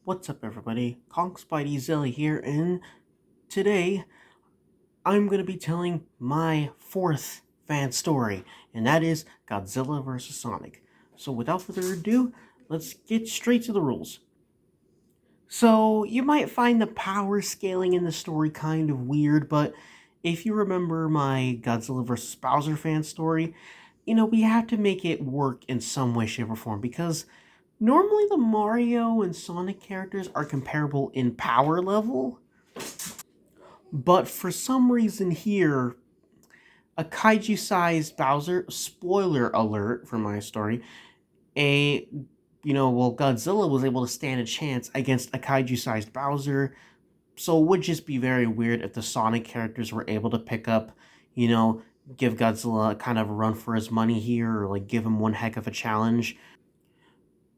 What's up, everybody? Conk Spidey Zilla here, and today I'm going to be telling my fourth fan story, and that is Godzilla vs. Sonic. So, without further ado, let's get straight to the rules. So, you might find the power scaling in the story kind of weird, but if you remember my Godzilla vs. Bowser fan story, we have to make it work in some way, shape, or form because normally the Mario and Sonic characters are comparable in power level, but for some reason here, a kaiju-sized Bowser, spoiler alert for my story, a, Godzilla was able to stand a chance against a kaiju-sized Bowser, so it would just be very weird if the Sonic characters were able to pick up, you know, give Godzilla kind of a run for his money here, or like give him one heck of a challenge.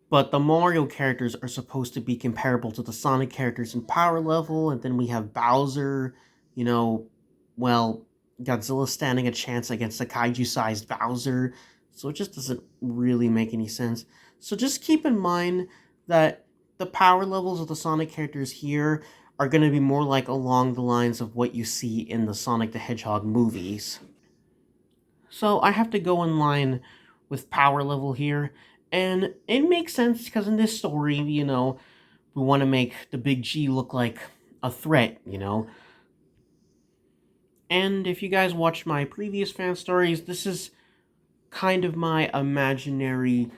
But the Mario characters are supposed to be comparable to the Sonic characters in power level, and then we have Bowser, you know, well, Godzilla standing a chance against a kaiju sized Bowser, so it just doesn't really make any sense. So just keep in mind that the power levels of the Sonic characters here are going to be more like along the lines of what you see in the Sonic the Hedgehog movies. So I have to go in line with power level here. And it makes sense because in this story, we want to make the big G look like a threat. And if you guys watched my previous fan stories, this is kind of my imaginary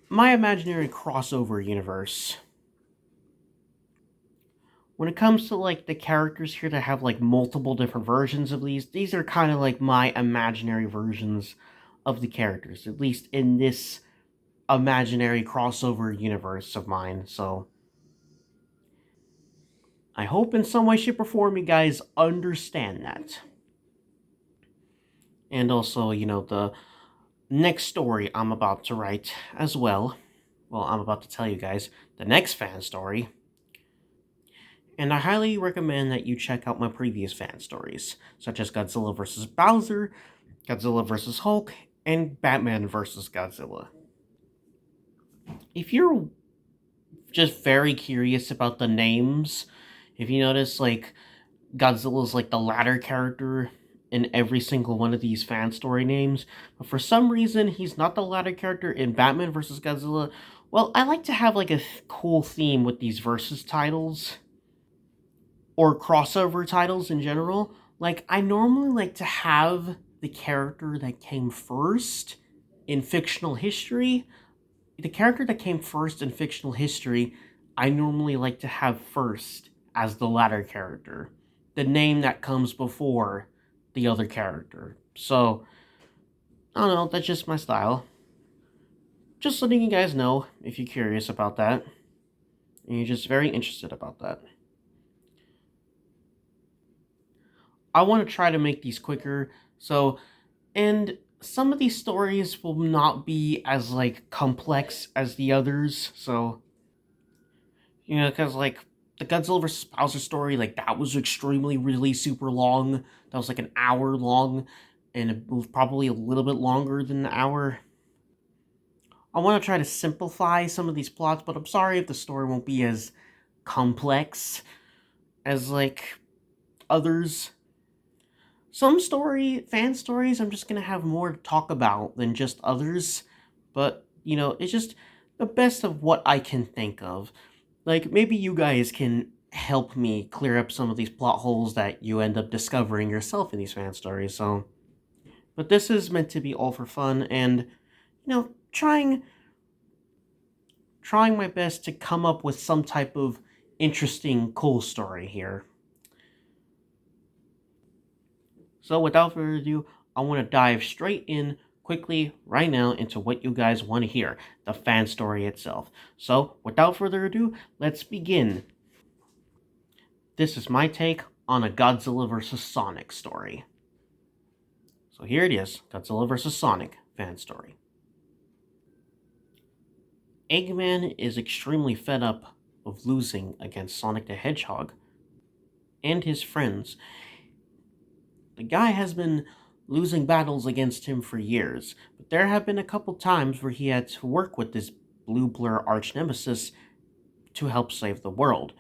crossover universe. When it comes to like the characters here that have like multiple different versions of these are kind of like my imaginary versions of the characters, at least in this imaginary crossover universe of mine. So I hope in some way, shape, or form you guys understand that. And also, the next story I'm about to write as well. Well, I'm about to tell you guys the next fan story. And I highly recommend that you check out my previous fan stories, such as Godzilla vs. Bowser, Godzilla vs. Hulk, and Batman vs. Godzilla. If you're just very curious about the names, if you notice, like, Godzilla's like the ladder character in every single one of these fan story names, but for some reason he's not the ladder character in Batman vs. Godzilla. Well, I like to have like a cool theme with these versus titles or crossover titles in general. Like, I normally like to have the character that came first in fictional history. The character that came first in fictional history, I normally like to have first as the latter character. The name that comes before the other character. So, I don't know, that's just my style. Just letting you guys know if you're curious about that. And you're just very interested about that. I want to try to make these quicker. So, and some of these stories will not be as like complex as the others. So, because like the Godzilla vs. Bowser story, like that was extremely really super long. That was like an hour long, and it was probably a little bit longer than an hour. I want to try to simplify some of these plots, but I'm sorry if the story won't be as complex as like others. Some fan stories, I'm just gonna have more to talk about than just others, but it's just the best of what I can think of. Like, maybe you guys can help me clear up some of these plot holes that you end up discovering yourself in these fan stories. So, but this is meant to be all for fun and, trying my best to come up with some type of interesting, cool story here. So, without further ado, I want to dive straight in quickly right now into what you guys want to hear, the fan story itself. So, without further ado, let's begin. This is my take on a Godzilla vs. Sonic story. So here it is, Godzilla vs. Sonic fan story. Eggman is extremely fed up of losing against Sonic the Hedgehog and his friends. The guy has been losing battles against him for years, but there have been a couple times where he had to work with this blue blur arch nemesis to help save the world.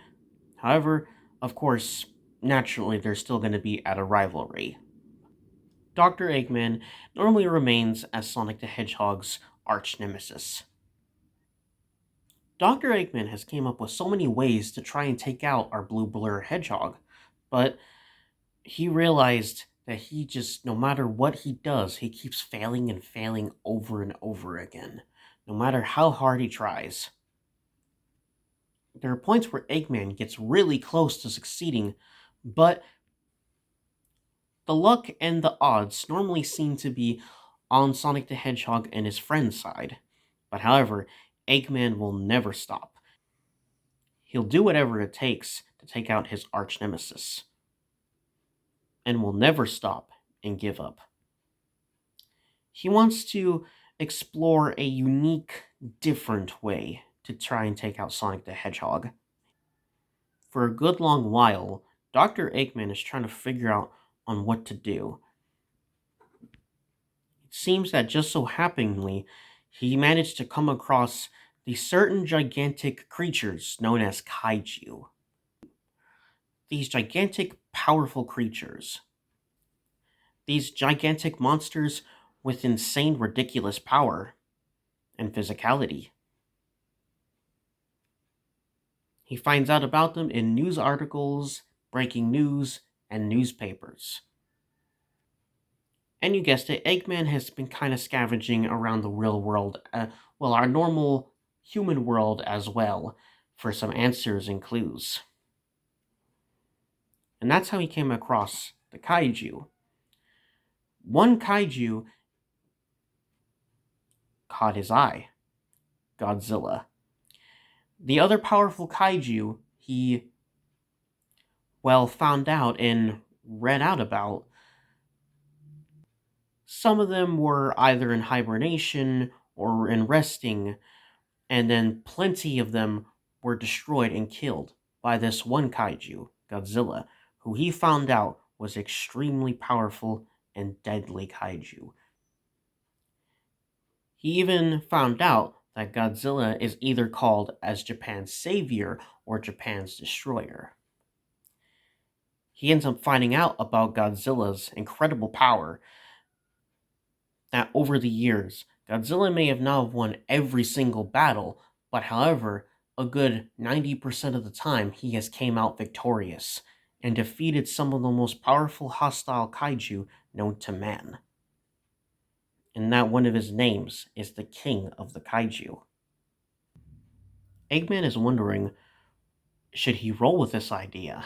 However, of course, naturally, they're still going to be at a rivalry. Dr. Eggman normally remains as Sonic the Hedgehog's arch nemesis. Dr. Eggman has came up with so many ways to try and take out our blue blur hedgehog, but he realized that he just, no matter what he does, he keeps failing and failing over and over again, no matter how hard he tries. There are points where Eggman gets really close to succeeding, but the luck and the odds normally seem to be on Sonic the Hedgehog and his friend's side. But however, Eggman will never stop. He'll do whatever it takes to take out his arch nemesis, and will never stop and give up. He wants to explore a unique, different way to try and take out Sonic the Hedgehog. For a good long while, Dr. Eggman is trying to figure out on what to do. It seems that just so happeningly, he managed to come across these certain gigantic creatures known as kaiju. These gigantic, powerful creatures. These gigantic monsters with insane, ridiculous power and physicality. He finds out about them in news articles, breaking news, and newspapers. And you guessed it, Eggman has been kind of scavenging around the real world, our normal human world as well, for some answers and clues. And that's how he came across the kaiju. One kaiju caught his eye, Godzilla. The other powerful kaiju he, found out and read out about. Some of them were either in hibernation or in resting, and then plenty of them were destroyed and killed by this one kaiju, Godzilla, who he found out was extremely powerful and deadly kaiju. He even found out that Godzilla is either called as Japan's savior or Japan's destroyer. He ends up finding out about Godzilla's incredible power, that over the years, Godzilla may have not won every single battle, but however, a good 90% of the time he has came out victorious and defeated some of the most powerful hostile kaiju known to man. And that one of his names is the King of the Kaiju. Eggman is wondering, should he roll with this idea?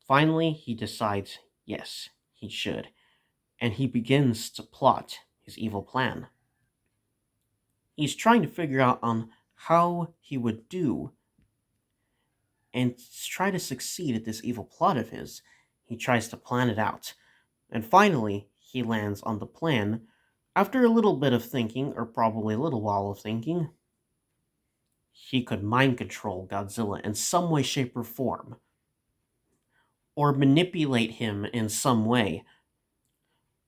Finally, he decides yes, he should, and he begins to plot his evil plan. He's trying to figure out on how he would do and try to succeed at this evil plot of his. He tries to plan it out, and finally he lands on the plan after a little bit of thinking, or probably a little while of thinking. He could mind control Godzilla in some way, shape, or form, or manipulate him in some way,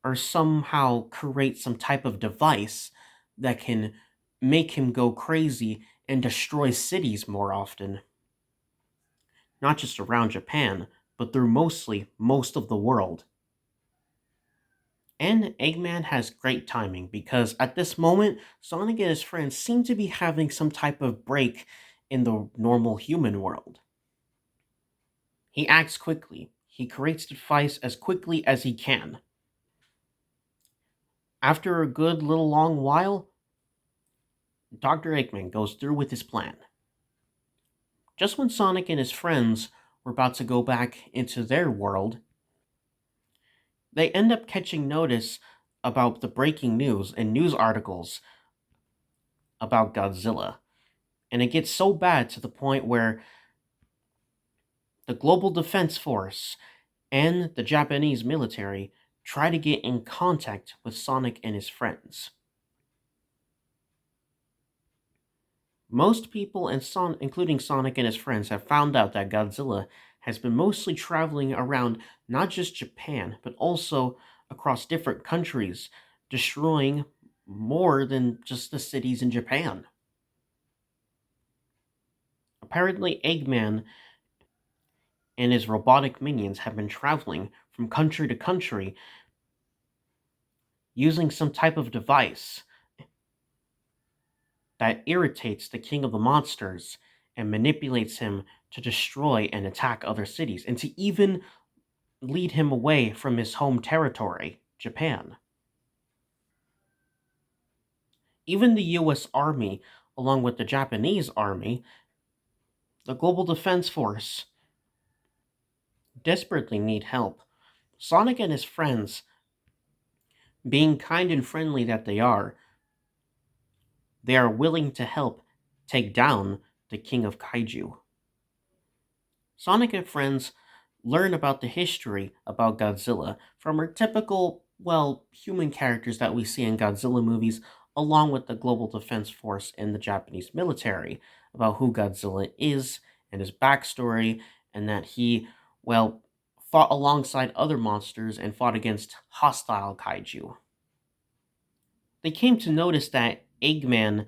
or somehow create some type of device that can make him go crazy and destroy cities more often. Not just around Japan, but through most of the world. And Eggman has great timing because at this moment, Sonic and his friends seem to be having some type of break in the normal human world. He acts quickly. He creates the device as quickly as he can. After a good little long while, Dr. Eggman goes through with his plan. Just when Sonic and his friends were about to go back into their world, they end up catching notice about the breaking news and news articles about Godzilla. And it gets so bad to the point where the Global Defense Force and the Japanese military try to get in contact with Sonic and his friends. Most people, including Sonic and his friends, have found out that Godzilla has been mostly traveling around not just Japan, but also across different countries, destroying more than just the cities in Japan. Apparently, Eggman and his robotic minions have been traveling from country to country using some type of device that irritates the king of the monsters and manipulates him to destroy and attack other cities, and to even lead him away from his home territory, Japan. Even the US Army, along with the Japanese Army, the Global Defense Force, desperately need help. Sonic and his friends, being kind and friendly that they are willing to help take down the King of Kaiju. Sonic and friends learn about the history about Godzilla from our typical, well, human characters that we see in Godzilla movies, along with the Global Defense Force and the Japanese military, about who Godzilla is and his backstory, and that he, well, fought alongside other monsters and fought against hostile kaiju. They came to notice that Eggman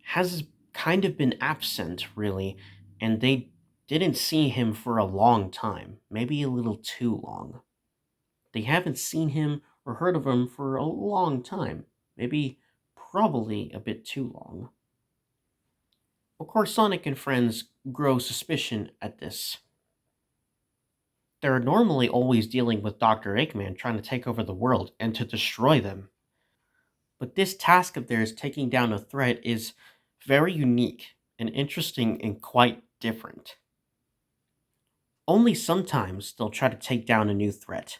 has kind of been absent, really, and they didn't see him for a long time, maybe a little too long. They haven't seen him or heard of him for a long time, maybe probably a bit too long. Of course, Sonic and friends grow suspicion at this. They're normally always dealing with Dr. Eggman trying to take over the world and to destroy them. But this task of theirs, taking down a threat, is very unique and interesting and quite different. Only sometimes they'll try to take down a new threat.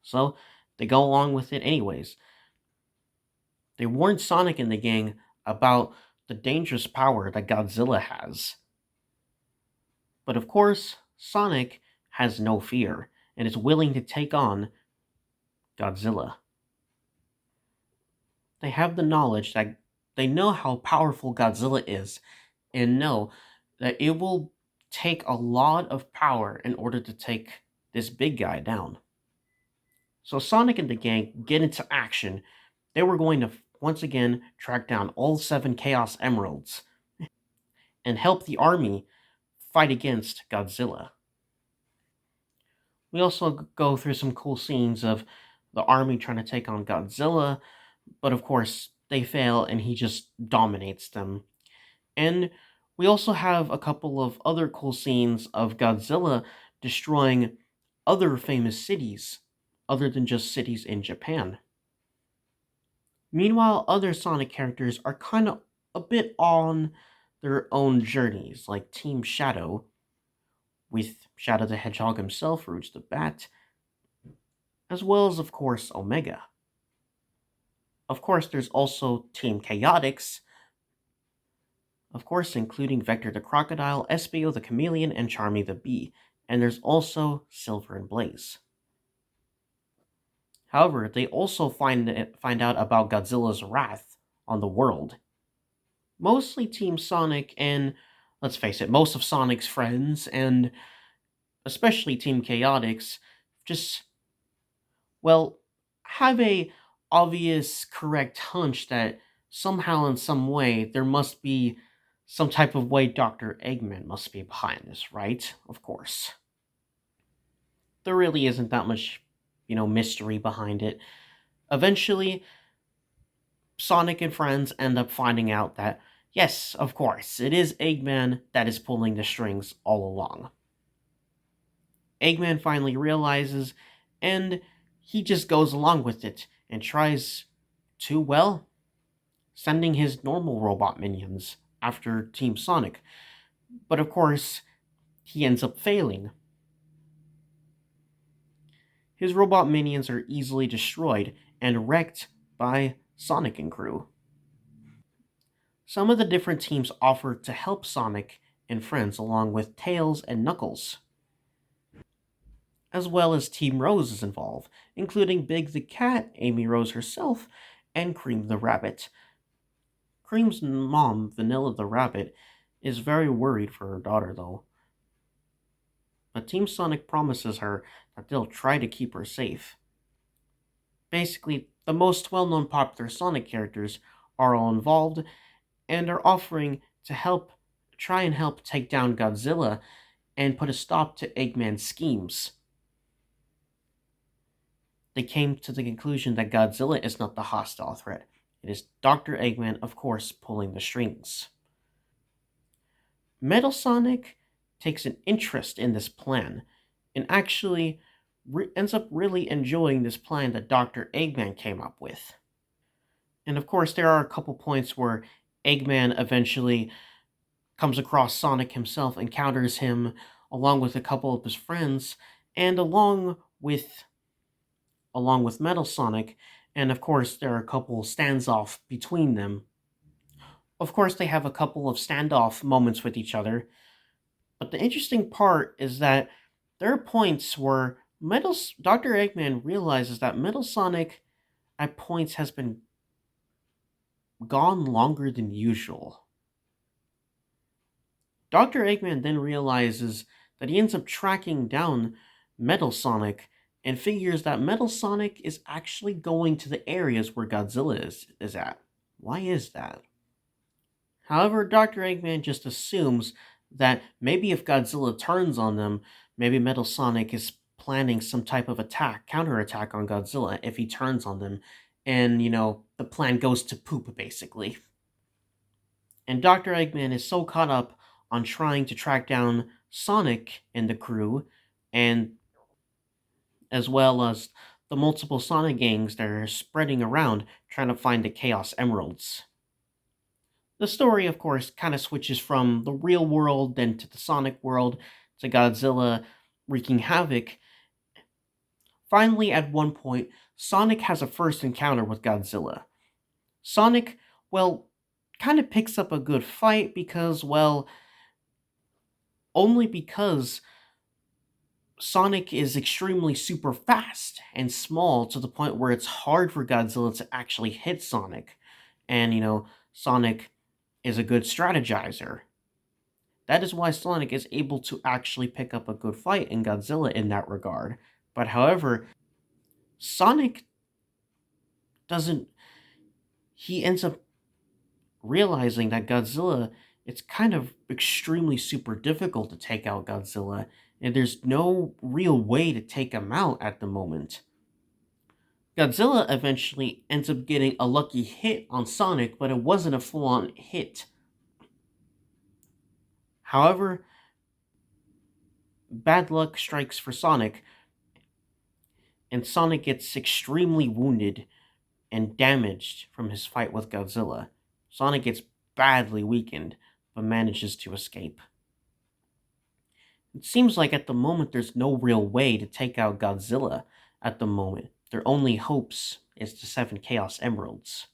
So they go along with it anyways. They warn Sonic and the gang about the dangerous power that Godzilla has. But of course, Sonic has no fear and is willing to take on Godzilla. They have the knowledge that they know how powerful Godzilla is and know that it will take a lot of power in order to take this big guy down. So Sonic and the gang get into action. They were going to once again track down all 7 Chaos Emeralds and help the army fight against Godzilla. We also go through some cool scenes of the army trying to take on Godzilla, but of course they fail and he just dominates them. And we also have a couple of other cool scenes of Godzilla destroying other famous cities, other than just cities in Japan. Meanwhile, other Sonic characters are kind of a bit on their own journeys, like Team Shadow, with Shadow the Hedgehog himself, Rouge the Bat, as well as, of course, Omega. Of course, there's also Team Chaotix, of course, including Vector the Crocodile, Espio the Chameleon, and Charmy the Bee, and there's also Silver and Blaze. However, they also find out about Godzilla's wrath on the world. Mostly Team Sonic and, let's face it, most of Sonic's friends, and especially Team Chaotix, just, well, have a obvious correct hunch that somehow in some way there must be some type of way Dr. Eggman must be behind this, right? Of course. There really isn't that much, mystery behind it. Eventually, Sonic and friends end up finding out that, yes, of course, it is Eggman that is pulling the strings all along. Eggman finally realizes, and he just goes along with it and tries to, well, sending his normal robot minions after Team Sonic. But of course, he ends up failing. His robot minions are easily destroyed and wrecked by Sonic and crew. Some of the different teams offer to help Sonic and friends, along with Tails and Knuckles, as well as Team Rose is involved, including Big the Cat, Amy Rose herself, and Cream the Rabbit. Cream's mom, Vanilla the Rabbit, is very worried for her daughter, though. But Team Sonic promises her that they'll try to keep her safe. Basically, the most well-known popular Sonic characters are all involved and are offering to help try and help take down Godzilla and put a stop to Eggman's schemes. They came to the conclusion that Godzilla is not the hostile threat. It is Dr. Eggman, of course, pulling the strings. Metal Sonic takes an interest in this plan and actually ends up really enjoying this plan that Dr. Eggman came up with. And of course, there are a couple points where Eggman eventually comes across Sonic himself, encounters him along with a couple of his friends, and along with Metal Sonic, and of course there are a couple standoff between them. Of course, they have a couple of standoff moments with each other, but the interesting part is that there are points where Dr. Eggman realizes that Metal Sonic at points has been gone longer than usual. Dr. Eggman then realizes that he ends up tracking down Metal Sonic and figures that Metal Sonic is actually going to the areas where Godzilla is at. Why is that? However, Dr. Eggman just assumes that maybe if Godzilla turns on them, maybe Metal Sonic is planning some type of counterattack on Godzilla if he turns on them, and, the plan goes to poop, basically. And Dr. Eggman is so caught up on trying to track down Sonic and the crew, and as well as the multiple Sonic gangs that are spreading around trying to find the Chaos Emeralds. The story, of course, kind of switches from the real world then to the Sonic world to Godzilla wreaking havoc. Finally, at one point, Sonic has a first encounter with Godzilla. Sonic, well, kind of picks up a good fight because, well, only because Sonic is extremely super fast and small to the point where it's hard for Godzilla to actually hit Sonic. And, Sonic is a good strategizer. That is why Sonic is able to actually pick up a good fight in Godzilla in that regard. But however, Sonic doesn't. He ends up realizing that Godzilla, it's kind of extremely super difficult to take out Godzilla, and there's no real way to take him out at the moment. Godzilla eventually ends up getting a lucky hit on Sonic, but it wasn't a full on hit. However, bad luck strikes for Sonic, and Sonic gets extremely wounded and damaged from his fight with Godzilla. Sonic gets badly weakened, but manages to escape. It seems like at the moment there's no real way to take out Godzilla at the moment. Their only hopes is the 7 Chaos Emeralds.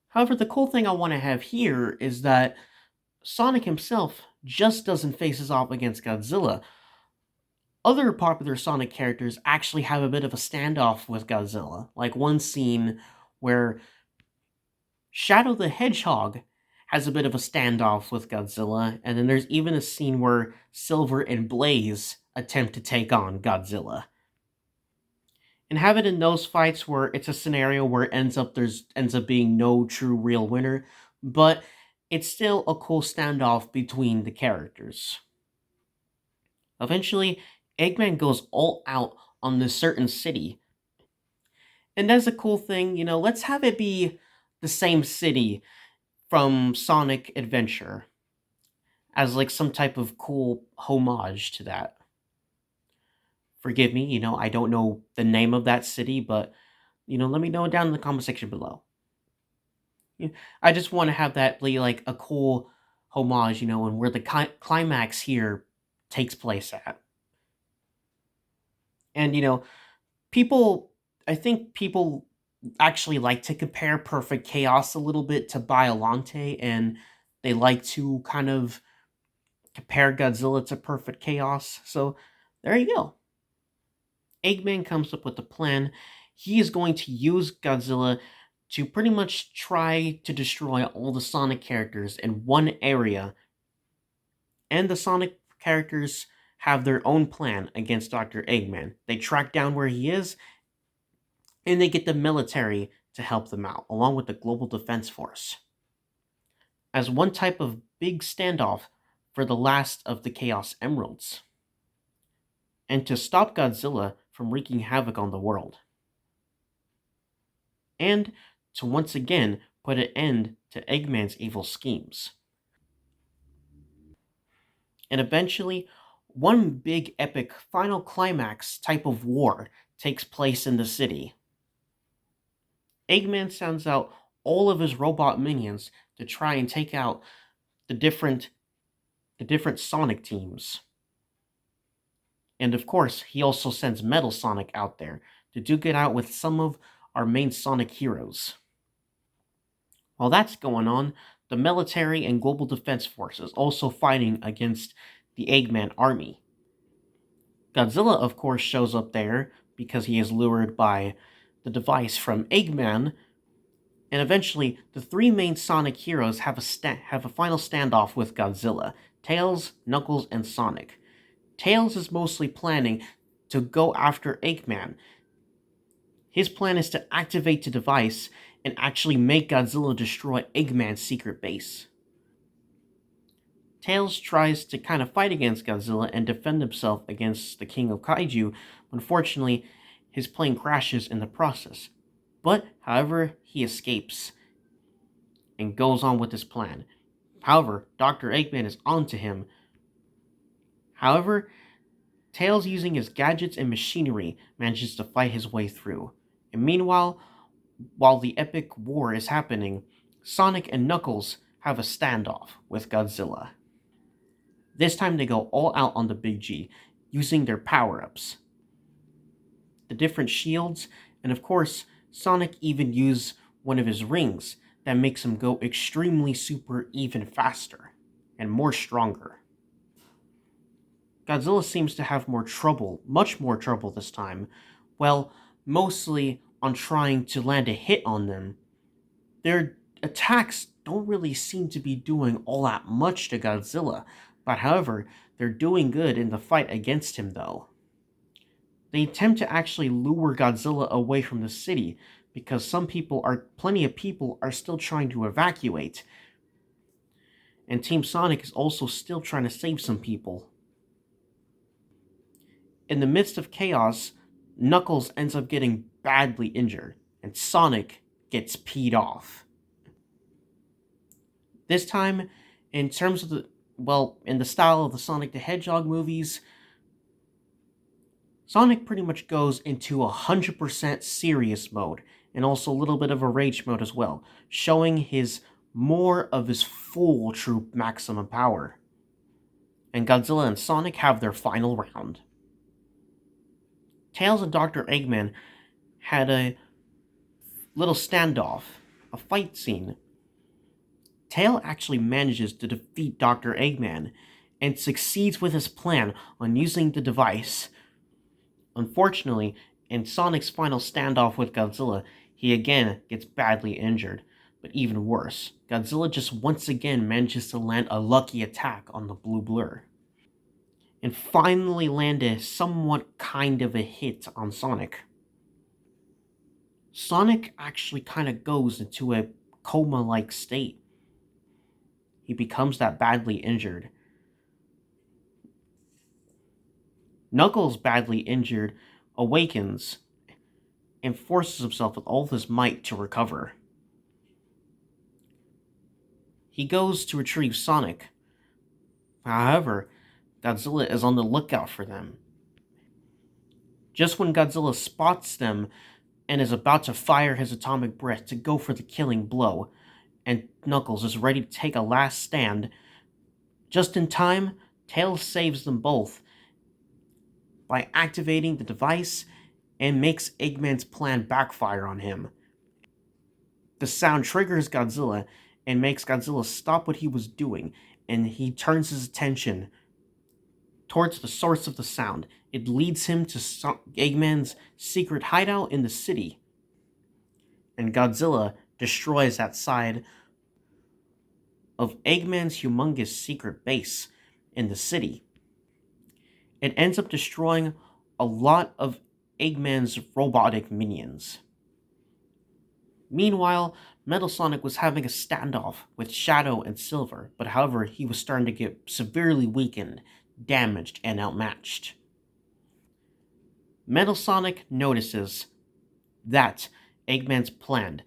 However, the cool thing I want to have here is that Sonic himself just doesn't face off against Godzilla. Other popular Sonic characters actually have a bit of a standoff with Godzilla, like one scene where Shadow the Hedgehog has a bit of a standoff with Godzilla, and then there's even a scene where Silver and Blaze attempt to take on Godzilla. And have it in those fights where it's a scenario where it ends up being no true real winner, but it's still a cool standoff between the characters. Eventually, Eggman goes all out on this certain city. And that's a cool thing, let's have it be the same city from Sonic Adventure as like some type of cool homage to that. Forgive me, I don't know the name of that city, but let me know down in the comment section below. I just want to have that be like a cool homage, and where the climax here takes place at. And people, I think people actually like to compare Perfect Chaos a little bit to Biolante, and they like to kind of compare Godzilla to Perfect Chaos. So there you go. Eggman comes up with a plan. He is going to use Godzilla to pretty much try to destroy all the Sonic characters in one area. And the Sonic characters have their own plan against Dr. Eggman. They track down where he is, and they get the military to help them out, along with the Global Defense Force. As one type of big standoff for the last of the Chaos Emeralds, and to stop Godzilla from wreaking havoc on the world, and to once again put an end to Eggman's evil schemes. And eventually, one big epic final climax type of war takes place in the city. Eggman sends out all of his robot minions to try and take out the different Sonic teams. And of course, he also sends Metal Sonic out there to duke it out with some of our main Sonic heroes. While that's going on, the military and global defense forces also fighting against the Eggman army. Godzilla, of course, shows up there because he is lured by the device from Eggman, and eventually the three main Sonic heroes have a final standoff with Godzilla: Tails, Knuckles, and Sonic. Tails is mostly planning to go after Eggman. His plan is to activate the device and actually make Godzilla destroy Eggman's secret base. Tails tries to kind of fight against Godzilla and defend himself against the King of Kaiju, but unfortunately, his plane crashes in the process. But, however, he escapes and goes on with his plan. However, Dr. Eggman is onto him. However, Tails, using his gadgets and machinery, manages to fight his way through. And meanwhile, while the epic war is happening, Sonic and Knuckles have a standoff with Godzilla. This time they go all out on the Big G, using their power-ups, the different shields, and of course, Sonic even uses one of his rings that makes him go extremely super even faster and more stronger. Godzilla seems to have more trouble, much more trouble this time, well, mostly on trying to land a hit on them. Their attacks don't really seem to be doing all that much to Godzilla, but however, they're doing good in the fight against him though. They attempt to actually lure Godzilla away from the city because plenty of people are still trying to evacuate. And Team Sonic is also still trying to save some people. In the midst of chaos, Knuckles ends up getting badly injured, and Sonic gets peed off. This time, in terms of in the style of the Sonic the Hedgehog movies, Sonic pretty much goes into 100% serious mode, and also a little bit of a rage mode as well, showing more of his full true maximum power. And Godzilla and Sonic have their final round. Tails and Dr. Eggman had a little standoff, a fight scene. Tails actually manages to defeat Dr. Eggman and succeeds with his plan on using the device. Unfortunately, in Sonic's final standoff with Godzilla, he again gets badly injured. But even worse, Godzilla just once again manages to land a lucky attack on the blue blur, and finally land a somewhat kind of a hit on Sonic. Sonic actually kind of goes into a coma-like state. He becomes that badly injured. Knuckles, badly injured, awakens and forces himself with all of his might to recover. He goes to retrieve Sonic. However, Godzilla is on the lookout for them. Just when Godzilla spots them and is about to fire his atomic breath to go for the killing blow, and Knuckles is ready to take a last stand, just in time, Tails saves them both by activating the device and makes Eggman's plan backfire on him. The sound triggers Godzilla and makes Godzilla stop what he was doing, and he turns his attention towards the source of the sound. It leads him to Eggman's secret hideout in the city, and Godzilla destroys that side of Eggman's humongous secret base in the city. It ends up destroying a lot of Eggman's robotic minions. Meanwhile, Metal Sonic was having a standoff with Shadow and Silver, but however, he was starting to get severely weakened, damaged, and outmatched. Metal Sonic notices that Eggman's plan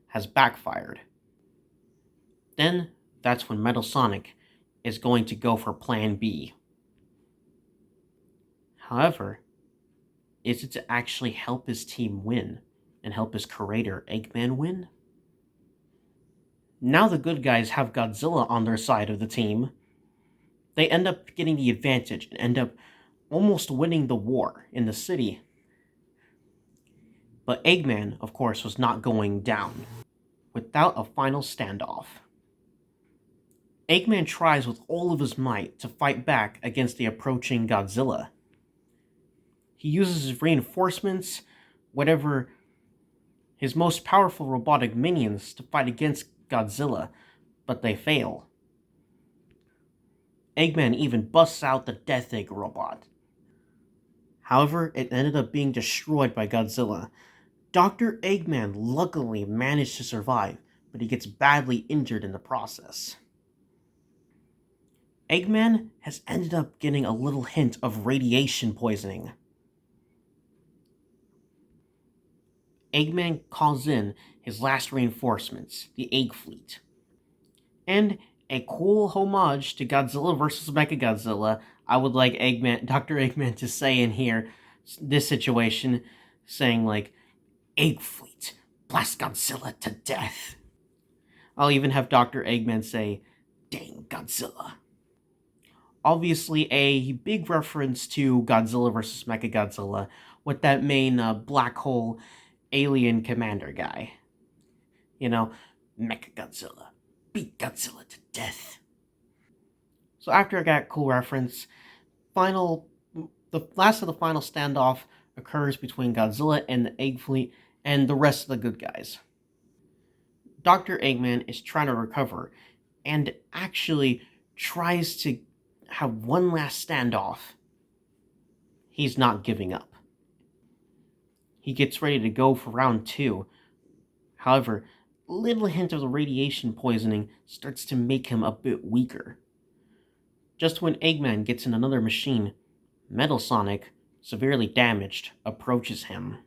has backfired. Then, that's when Metal Sonic is going to go for Plan B. However, is it to actually help his team win and help his creator Eggman win? Now the good guys have Godzilla on their side of the team. They end up getting the advantage and end up almost winning the war in the city. But Eggman, of course, was not going down without a final standoff. Eggman tries with all of his might to fight back against the approaching Godzilla. He uses his reinforcements, whatever his most powerful robotic minions, to fight against Godzilla, but they fail. Eggman even busts out the Death Egg robot. However, it ended up being destroyed by Godzilla. Dr. Eggman luckily managed to survive, but he gets badly injured in the process. Eggman has ended up getting a little hint of radiation poisoning. Eggman calls in his last reinforcements, the Egg Fleet. And a cool homage to Godzilla vs. Mechagodzilla, I would like Dr. Eggman to say in here, this situation, saying like, Egg Fleet, blast Godzilla to death. I'll even have Dr. Eggman say, dang Godzilla. Obviously a big reference to Godzilla vs. Mechagodzilla with that main black hole alien commander guy. You know, Mechagodzilla, beat Godzilla to death. So after that cool reference, the last of the final standoff occurs between Godzilla and the Egg Fleet and the rest of the good guys. Dr. Eggman is trying to recover and actually tries to have one last standoff. He's not giving up. He gets ready to go for round 2. However, little hint of the radiation poisoning starts to make him a bit weaker. Just when Eggman gets in another machine, Metal Sonic, severely damaged, approaches him.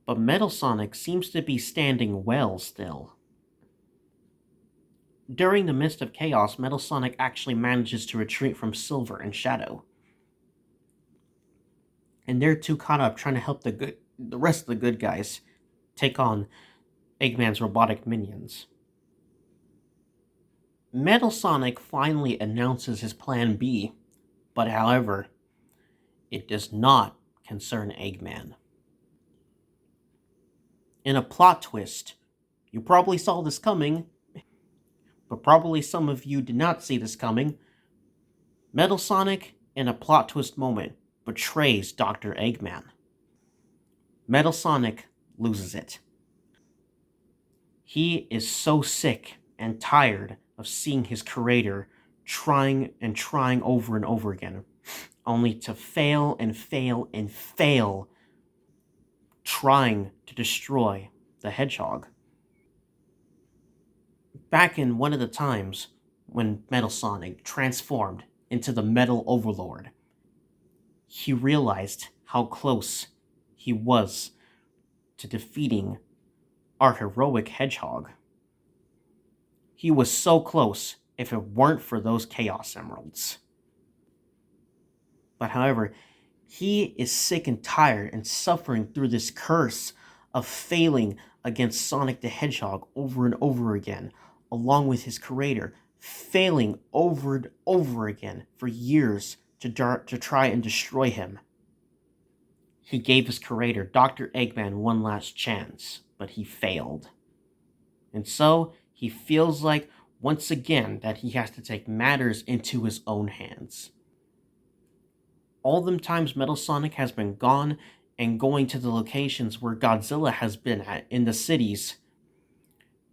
But Metal Sonic seems to be standing well still. During the midst of chaos, Metal Sonic actually manages to retreat from Silver and Shadow. And they're too caught up trying to help the rest of the good guys take on Eggman's robotic minions. Metal Sonic finally announces his Plan B, but however, it does not concern Eggman. In a plot twist, you probably saw this coming, but probably some of you did not see this coming. Metal Sonic, in a plot twist moment, betrays Dr. Eggman. Metal Sonic loses it. He is so sick and tired of seeing his creator trying and trying over and over again, only to fail and fail and fail, trying to destroy the hedgehog. Back in one of the times when Metal Sonic transformed into the Metal Overlord, he realized how close he was to defeating our heroic hedgehog. He was so close if it weren't for those Chaos Emeralds. But however, he is sick and tired and suffering through this curse of failing against Sonic the Hedgehog over and over again, along with his creator, failing over and over again for years to try and destroy him. He gave his creator, Dr. Eggman, one last chance, but he failed. And so, he feels like, once again, that he has to take matters into his own hands. All them times Metal Sonic has been gone and going to the locations where Godzilla has been at in the cities,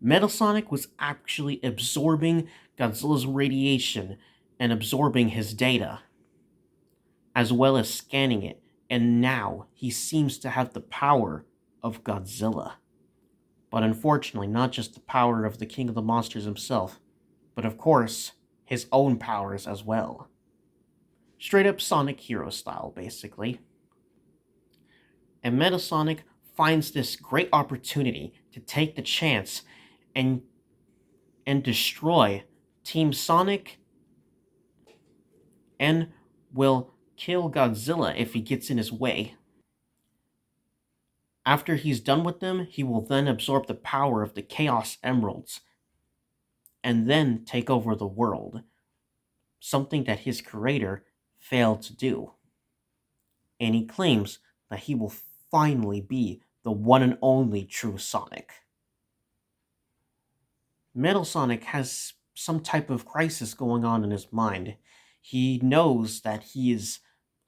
Metal Sonic was actually absorbing Godzilla's radiation and absorbing his data, as well as scanning it, and now he seems to have the power of Godzilla. but unfortunately not just the power of the King of the Monsters himself, but of course, his own powers as well. Straight up Sonic Hero style, basically. And Metasonic finds this great opportunity to take the chance and destroy Team Sonic and will kill Godzilla if he gets in his way. After he's done with them, he will then absorb the power of the Chaos Emeralds and then take over the world, something that his creator failed to do. And he claims that he will finally be the one and only true Sonic. Metal Sonic has some type of crisis going on in his mind. He knows that he is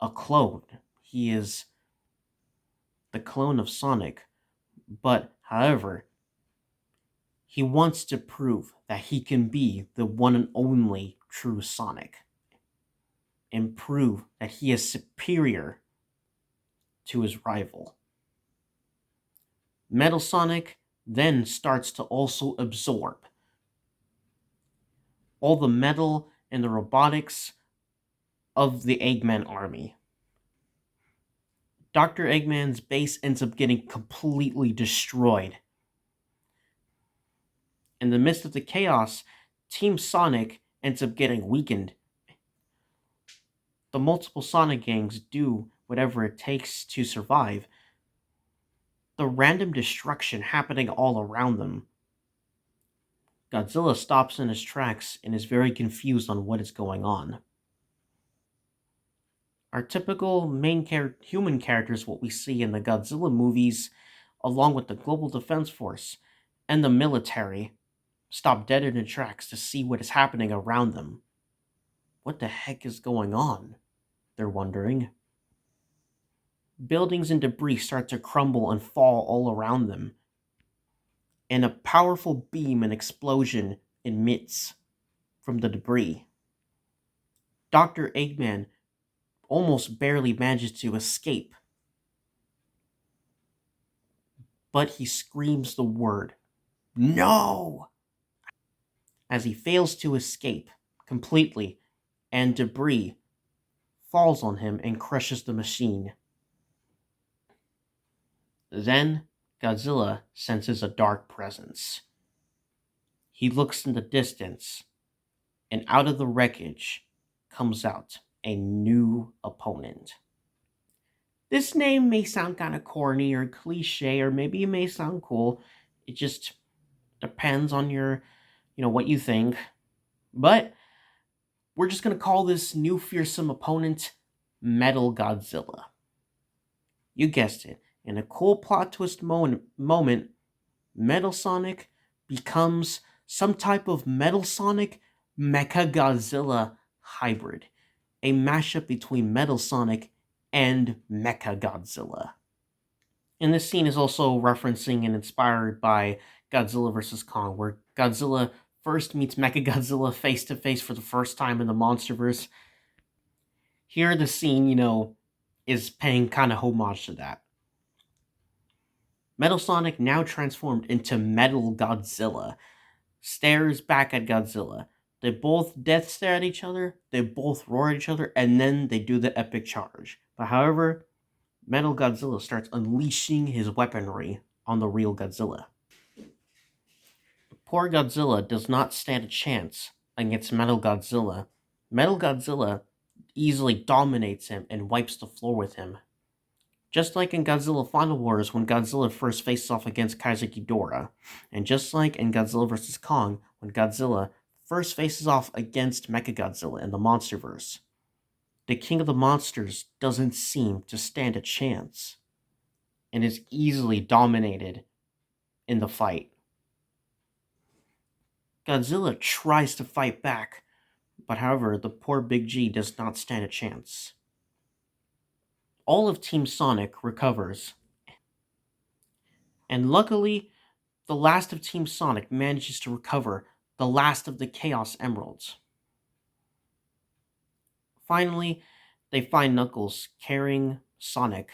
a clone. He is the clone of Sonic. But, however, he wants to prove that he can be the one and only true Sonic. And prove that he is superior to his rival. Metal Sonic then starts to also absorb all the metal and the robotics of the Eggman army. Dr. Eggman's base ends up getting completely destroyed. In the midst of the chaos, Team Sonic ends up getting weakened. The multiple Sonic gangs do whatever it takes to survive. The random destruction happening all around them. Godzilla stops in his tracks and is very confused on what is going on. Our typical human characters, what we see in the Godzilla movies, along with the Global Defense Force and the military, stop dead in their tracks to see what is happening around them. What the heck is going on? They're wondering. Buildings and debris start to crumble and fall all around them, and a powerful beam and explosion emits from the debris. Dr. Eggman almost barely manages to escape, but he screams the word, "No!" as he fails to escape completely, and debris falls on him and crushes the machine. Then Godzilla senses a dark presence. He looks in the distance, and out of the wreckage comes out a new opponent. This name may sound kind of corny or cliche, or maybe it may sound cool. It just depends on what you think. But we're just going to call this new fearsome opponent Metal Godzilla. You guessed it. In a cool plot twist moment, Metal Sonic becomes some type of Metal Sonic Mecha Godzilla hybrid. A mashup between Metal Sonic and Mecha Godzilla. And this scene is also referencing and inspired by Godzilla vs. Kong, where Godzilla first meets Mechagodzilla face to face for the first time in the Monsterverse. Here, the scene, is paying kind of homage to that. Metal Sonic, now transformed into Metal Godzilla, stares back at Godzilla. They both death stare at each other, they both roar at each other, and then they do the epic charge. But however, Metal Godzilla starts unleashing his weaponry on the real Godzilla. Poor Godzilla does not stand a chance against Metal Godzilla. Metal Godzilla easily dominates him and wipes the floor with him. Just like in Godzilla Final Wars when Godzilla first faces off against Kaiser Ghidorah, and just like in Godzilla vs. Kong when Godzilla first faces off against Mechagodzilla in the Monsterverse. The King of the Monsters doesn't seem to stand a chance, and is easily dominated in the fight. Godzilla tries to fight back, but however, the poor Big G does not stand a chance. All of Team Sonic recovers, and luckily, the last of Team Sonic manages to recover the last of the Chaos Emeralds. Finally, they find Knuckles carrying Sonic.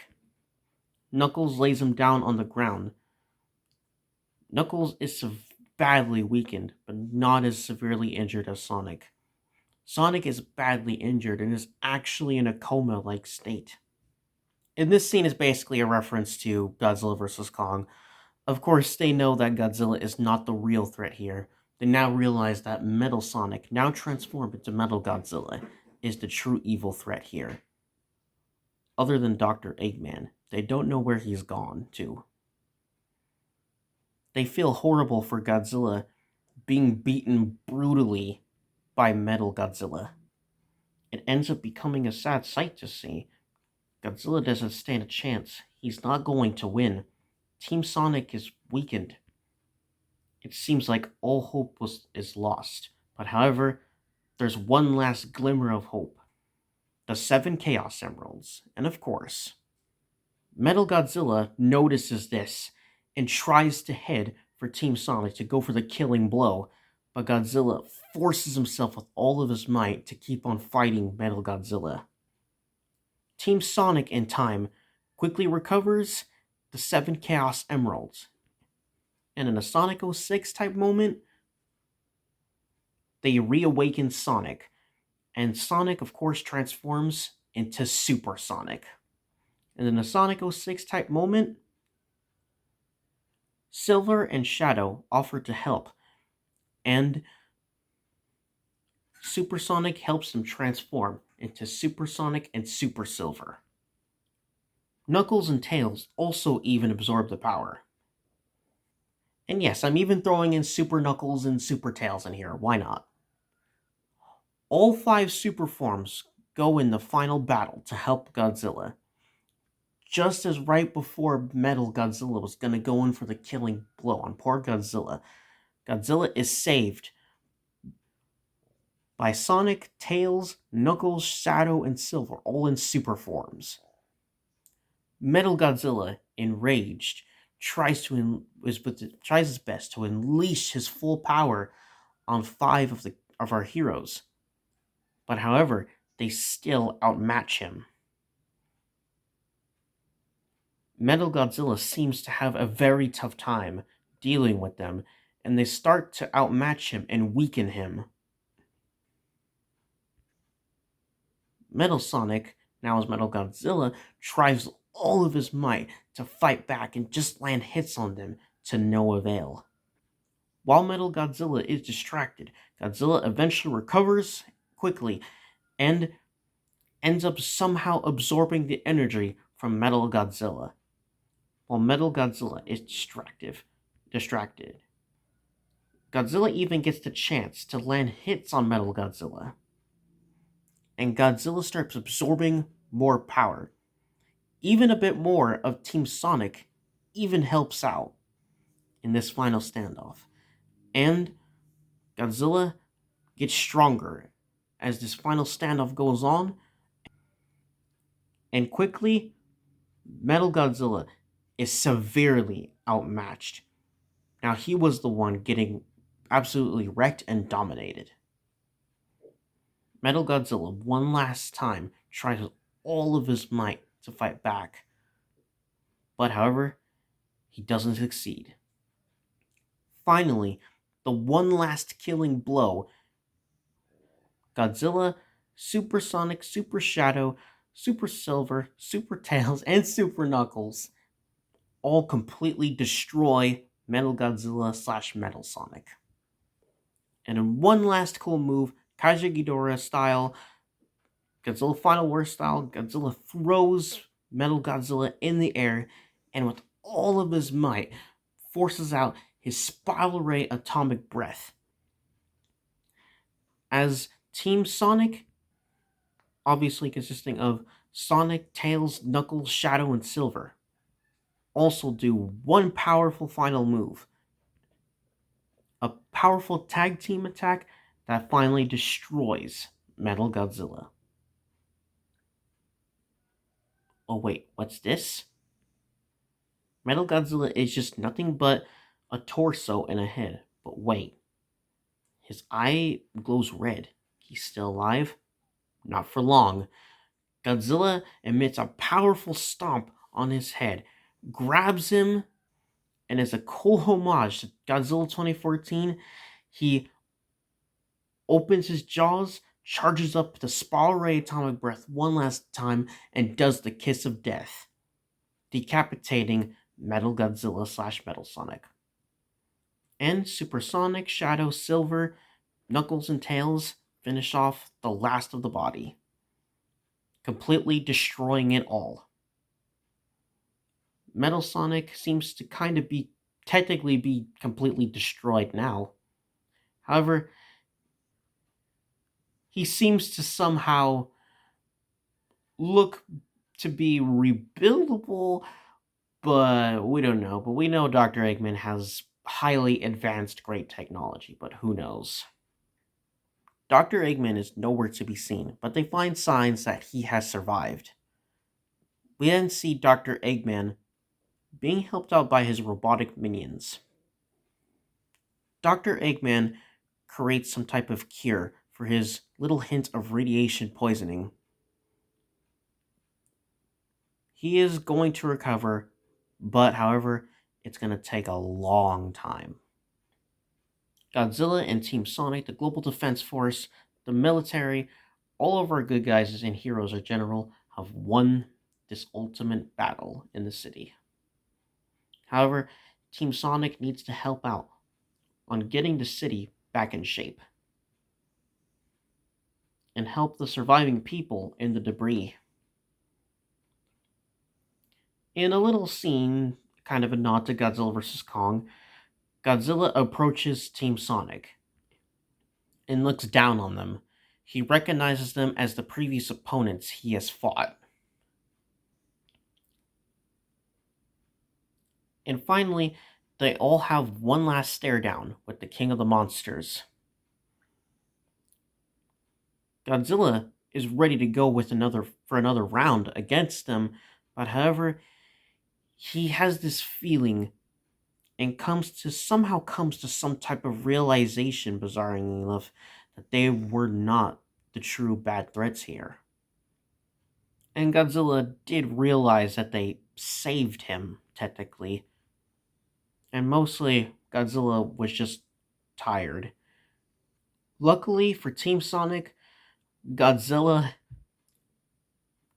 Knuckles lays him down on the ground, Knuckles is badly weakened, but not as severely injured as Sonic. Sonic is badly injured and is actually in a coma like state. And this scene is basically a reference to Godzilla vs. Kong. Of course, they know that Godzilla is not the real threat here. They now realize that Metal Sonic, now transformed into Metal Godzilla, is the true evil threat here. Other than Dr. Eggman, they don't know where he's gone to. They feel horrible for Godzilla being beaten brutally by Metal Godzilla. It ends up becoming a sad sight to see. Godzilla doesn't stand a chance. He's not going to win. Team Sonic is weakened. It seems like all hope is lost. But however, there's one last glimmer of hope. The 7 Chaos Emeralds. And of course, Metal Godzilla notices this and tries to head for Team Sonic to go for the killing blow, but Godzilla forces himself with all of his might to keep on fighting Metal Godzilla. Team Sonic, in time, quickly recovers the 7 Chaos Emeralds, and in a Sonic 06 type moment, they reawaken Sonic, and Sonic, of course, transforms into Super Sonic. And in a Sonic 06 type moment, Silver and Shadow offer to help, and Super Sonic helps them transform into Super Sonic and Super Silver. Knuckles and Tails also even absorb the power. And yes, I'm even throwing in Super Knuckles and Super Tails in here, why not? All 5 super forms go in the final battle to help Godzilla. Just as right before Metal Godzilla was gonna go in for the killing blow on poor Godzilla, Godzilla is saved by Sonic, Tails, Knuckles, Shadow, and Silver, all in super forms. Metal Godzilla, enraged, tries his best to unleash his full power on 5 of our heroes. But however, they still outmatch him. Metal Godzilla seems to have a very tough time dealing with them, and they start to outmatch him and weaken him. Metal Sonic, now as Metal Godzilla, tries all of his might to fight back and just land hits on them to no avail. While Metal Godzilla is distracted, Godzilla eventually recovers quickly and ends up somehow absorbing the energy from Metal Godzilla. While Metal Godzilla is distracted. Godzilla even gets the chance to land hits on Metal Godzilla. And Godzilla starts absorbing more power. Even a bit more of Team Sonic even helps out in this final standoff. And Godzilla gets stronger as this final standoff goes on. And quickly, Metal Godzilla is severely outmatched. Now, he was the one getting absolutely wrecked and dominated. Metal Godzilla, one last time, tries with all of his might to fight back. But however, he doesn't succeed. Finally, the one last killing blow, Godzilla, Super Sonic, Super Shadow, Super Silver, Super Tails, and Super Knuckles all completely destroy Metal Godzilla / Metal Sonic. And in one last cool move, Kaija Ghidorah style, Godzilla Final War style, Godzilla throws Metal Godzilla in the air and with all of his might forces out his spiral ray atomic breath. As Team Sonic, obviously consisting of Sonic, Tails, Knuckles, Shadow, and Silver, also do one powerful final move. A powerful tag team attack that finally destroys Metal Godzilla. Oh wait, what's this? Metal Godzilla is just nothing but a torso and a head. But wait, his eye glows red. He's still alive? Not for long. Godzilla emits a powerful stomp on his head, grabs him, And as a cool homage to Godzilla 2014, he opens his jaws, charges up the spiral ray atomic breath one last time, and does the kiss of death, decapitating Metal Godzilla slash Metal Sonic. And Supersonic, Shadow, Silver, Knuckles, and Tails finish off the last of the body, completely destroying it all. Metal Sonic seems to kind of be technically be completely destroyed now. However, he seems to somehow look to be rebuildable, but we don't know. But we know Dr. Eggman has highly advanced great technology, but who knows? Dr. Eggman is nowhere to be seen, but they find signs that he has survived. We then see Dr. Eggman being helped out by his robotic minions. Dr. Eggman creates some type of cure for his little hint of radiation poisoning. He is going to recover, but however, it's going to take a long time. Godzilla and Team Sonic, the Global Defense Force, the military, all of our good guys and heroes in general have won this ultimate battle in the city. However, Team Sonic needs to help out on getting the city back in shape and help the surviving people in the debris. In a little scene, kind of a nod to Godzilla vs. Kong, Godzilla approaches Team Sonic and looks down on them. He recognizes them as the previous opponents he has fought. And finally, they all have one last stare down with the King of the Monsters. Godzilla is ready to go with another round against them, but however, he has this feeling and somehow comes to some type of realization, bizarrely enough, that they were not the true bad threats here. And Godzilla did realize that they saved him, technically. And mostly, Godzilla was just tired. Luckily for Team Sonic, Godzilla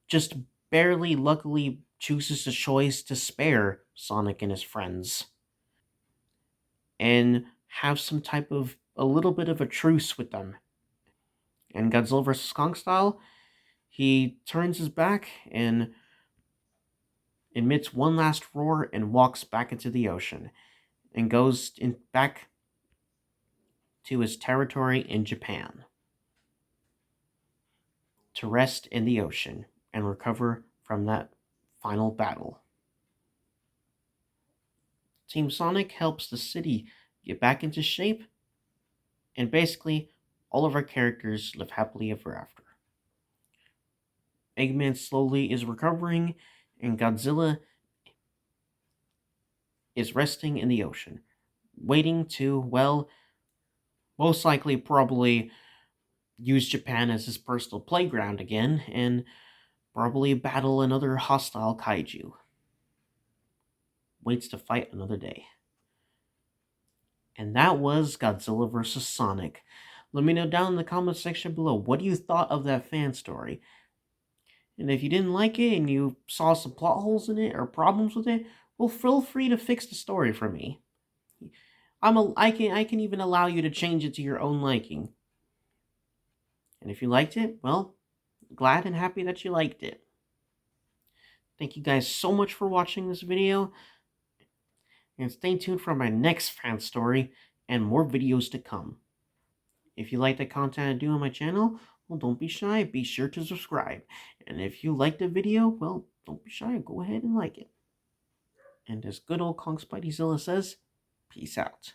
just barely luckily chooses the choice to spare Sonic and his friends and have some type of a little bit of a truce with them. And Godzilla vs. Kong style, he turns his back and emits one last roar and walks back into the ocean and goes back to his territory in Japan to rest in the ocean and recover from that final battle. Team Sonic helps the city get back into shape, and basically, all of our characters live happily ever after. Eggman slowly is recovering, and Godzilla is resting in the ocean, waiting to, well, most likely probably use Japan as his personal playground again, and probably battle another hostile kaiju. Waits to fight another day. And that was Godzilla vs. Sonic. Let me know down in the comment section below, what do you thought of that fan story? And if you didn't like it and you saw some plot holes in it or problems with it, well, feel free to fix the story for me. I can even allow you to change it to your own liking. And if you liked it, well, glad and happy that you liked it. Thank you guys so much for watching this video, and stay tuned for my next fan story and more videos to come. If you like the content I do on my channel, well, don't be shy, be sure to subscribe. And if you like the video, well, don't be shy, go ahead and like it. And as good old Kong Spideyzilla says, peace out.